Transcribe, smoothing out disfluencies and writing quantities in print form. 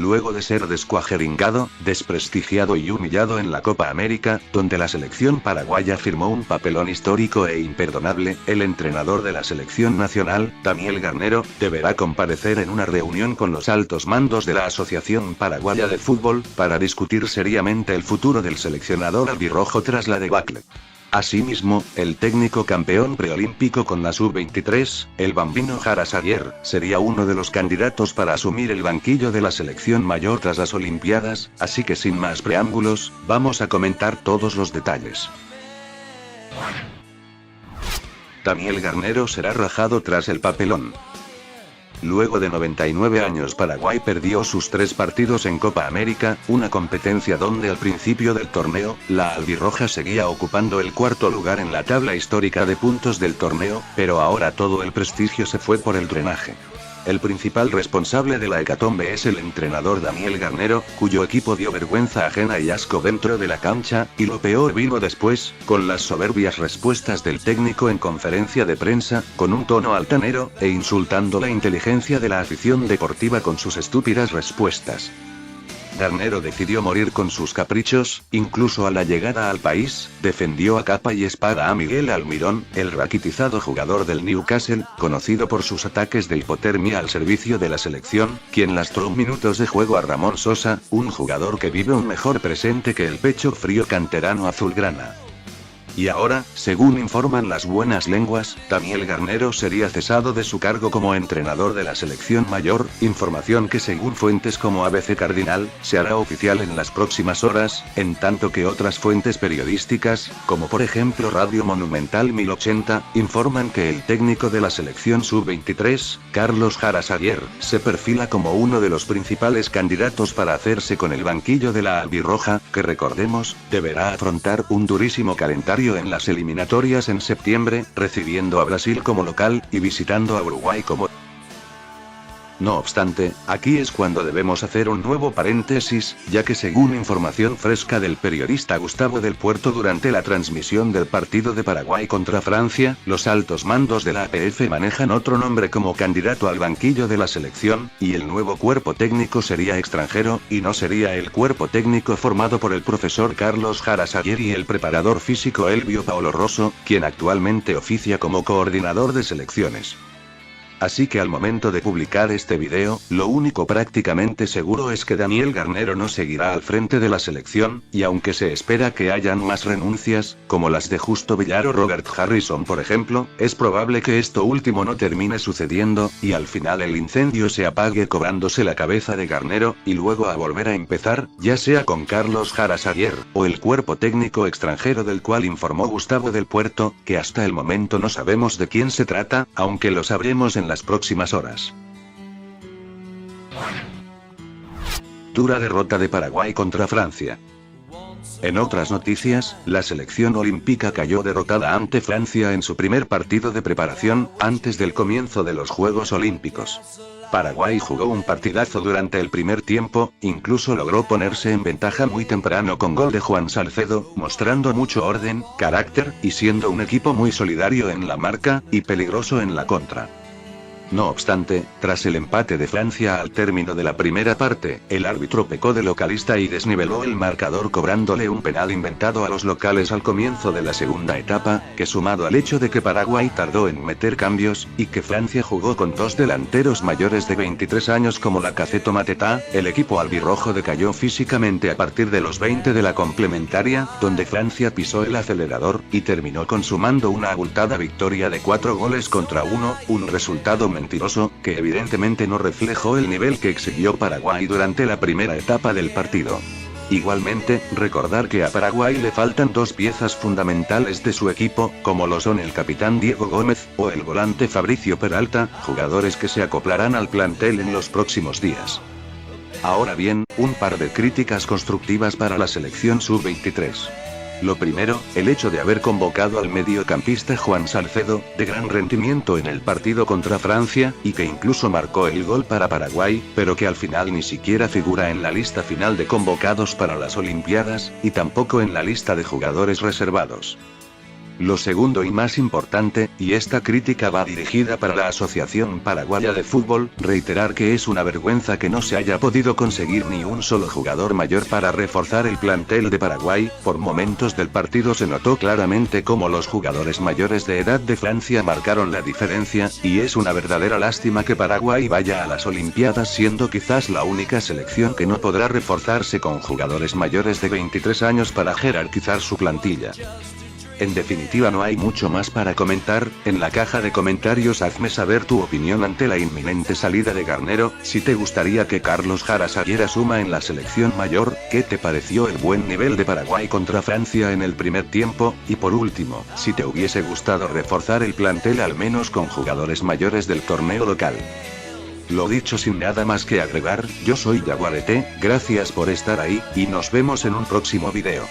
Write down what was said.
luego de ser descuajeringado, desprestigiado y humillado en la Copa América, donde la selección paraguaya firmó un papelón histórico e imperdonable, el entrenador de la selección nacional, Daniel Garnero, deberá comparecer en una reunión con los altos mandos de la Asociación Paraguaya de Fútbol, para discutir seriamente el futuro del seleccionador albirrojo tras la debacle. Asimismo, el técnico campeón preolímpico con la sub-23, el bambino Jara Salier, sería uno de los candidatos para asumir el banquillo de la selección mayor tras las Olimpiadas, así que sin más preámbulos, vamos a comentar todos los detalles. Daniel Garnero será rajado tras el papelón. Luego de 99 años Paraguay perdió sus 3 partidos en Copa América, una competencia donde al principio del torneo, la albirroja seguía ocupando el 4º lugar en la tabla histórica de puntos del torneo, pero ahora todo el prestigio se fue por el drenaje. El principal responsable de la hecatombe es el entrenador Daniel Garnero, cuyo equipo dio vergüenza ajena y asco dentro de la cancha, y lo peor vino después, con las soberbias respuestas del técnico en conferencia de prensa, con un tono altanero, e insultando la inteligencia de la afición deportiva con sus estúpidas respuestas. Garnero decidió morir con sus caprichos, incluso a la llegada al país, defendió a capa y espada a Miguel Almirón, el raquitizado jugador del Newcastle, conocido por sus ataques de hipotermia al servicio de la selección, quien lastró minutos de juego a Ramón Sosa, un jugador que vive un mejor presente que el pecho frío canterano azulgrana. Y ahora, según informan las buenas lenguas, Daniel Garnero sería cesado de su cargo como entrenador de la selección mayor, información que según fuentes como ABC Cardinal, se hará oficial en las próximas horas, en tanto que otras fuentes periodísticas, como por ejemplo Radio Monumental 1080, informan que el técnico de la selección sub-23, Carlos Jara Salier, se perfila como uno de los principales candidatos para hacerse con el banquillo de la albirroja, que recordemos, deberá afrontar un durísimo calendario en las eliminatorias en septiembre, recibiendo a Brasil como local, y visitando a Uruguay como... No obstante, aquí es cuando debemos hacer un nuevo paréntesis, ya que según información fresca del periodista Gustavo del Puerto durante la transmisión del partido de Paraguay contra Francia, los altos mandos de la APF manejan otro nombre como candidato al banquillo de la selección, y el nuevo cuerpo técnico sería extranjero, y no sería el cuerpo técnico formado por el profesor Carlos Jara Salier y el preparador físico Elvio Paolo Rosso, quien actualmente oficia como coordinador de selecciones. Así que al momento de publicar este video, lo único prácticamente seguro es que Daniel Garnero no seguirá al frente de la selección, y aunque se espera que hayan más renuncias, como las de Justo Villar o Robert Harrison por ejemplo, es probable que esto último no termine sucediendo, y al final el incendio se apague cobrándose la cabeza de Garnero, y luego a volver a empezar, ya sea con Carlos Jara Salier, o el cuerpo técnico extranjero del cual informó Gustavo del Puerto, que hasta el momento no sabemos de quién se trata, aunque lo sabremos en las próximas horas. Dura derrota de Paraguay contra Francia. En otras noticias, la selección olímpica cayó derrotada ante Francia en su primer partido de preparación, antes del comienzo de los Juegos Olímpicos. Paraguay jugó un partidazo durante el primer tiempo, incluso logró ponerse en ventaja muy temprano con gol de Juan Salcedo, mostrando mucho orden, carácter, y siendo un equipo muy solidario en la marca, y peligroso en la contra. No obstante, tras el empate de Francia al término de la primera parte, el árbitro pecó de localista y desniveló el marcador cobrándole un penal inventado a los locales al comienzo de la segunda etapa, que sumado al hecho de que Paraguay tardó en meter cambios, y que Francia jugó con 2 delanteros mayores de 23 años como Lacazette Mateta, el equipo albirrojo decayó físicamente a partir de los 20 de la complementaria, donde Francia pisó el acelerador, y terminó consumando una abultada victoria de 4 goles contra 1, un resultado mentiroso, que evidentemente no reflejó el nivel que exhibió Paraguay durante la primera etapa del partido. Igualmente, recordar que a Paraguay le faltan 2 piezas fundamentales de su equipo, como lo son el capitán Diego Gómez, o el volante Fabricio Peralta, jugadores que se acoplarán al plantel en los próximos días. Ahora bien, un par de críticas constructivas para la selección sub-23. Lo primero, el hecho de haber convocado al mediocampista Juan Salcedo, de gran rendimiento en el partido contra Francia, y que incluso marcó el gol para Paraguay, pero que al final ni siquiera figura en la lista final de convocados para las Olimpiadas, y tampoco en la lista de jugadores reservados. Lo segundo y más importante, y esta crítica va dirigida para la Asociación Paraguaya de Fútbol, reiterar que es una vergüenza que no se haya podido conseguir ni un solo jugador mayor para reforzar el plantel de Paraguay. Por momentos del partido se notó claramente cómo los jugadores mayores de edad de Francia marcaron la diferencia, y es una verdadera lástima que Paraguay vaya a las Olimpiadas siendo quizás la única selección que no podrá reforzarse con jugadores mayores de 23 años para jerarquizar su plantilla. En definitiva, no hay mucho más para comentar. En la caja de comentarios hazme saber tu opinión ante la inminente salida de Garnero, si te gustaría que Carlos Jara Sayera suma en la selección mayor, qué te pareció el buen nivel de Paraguay contra Francia en el primer tiempo, y por último, si te hubiese gustado reforzar el plantel al menos con jugadores mayores del torneo local. Lo dicho, sin nada más que agregar, yo soy Jaguarete, gracias por estar ahí, y nos vemos en un próximo video.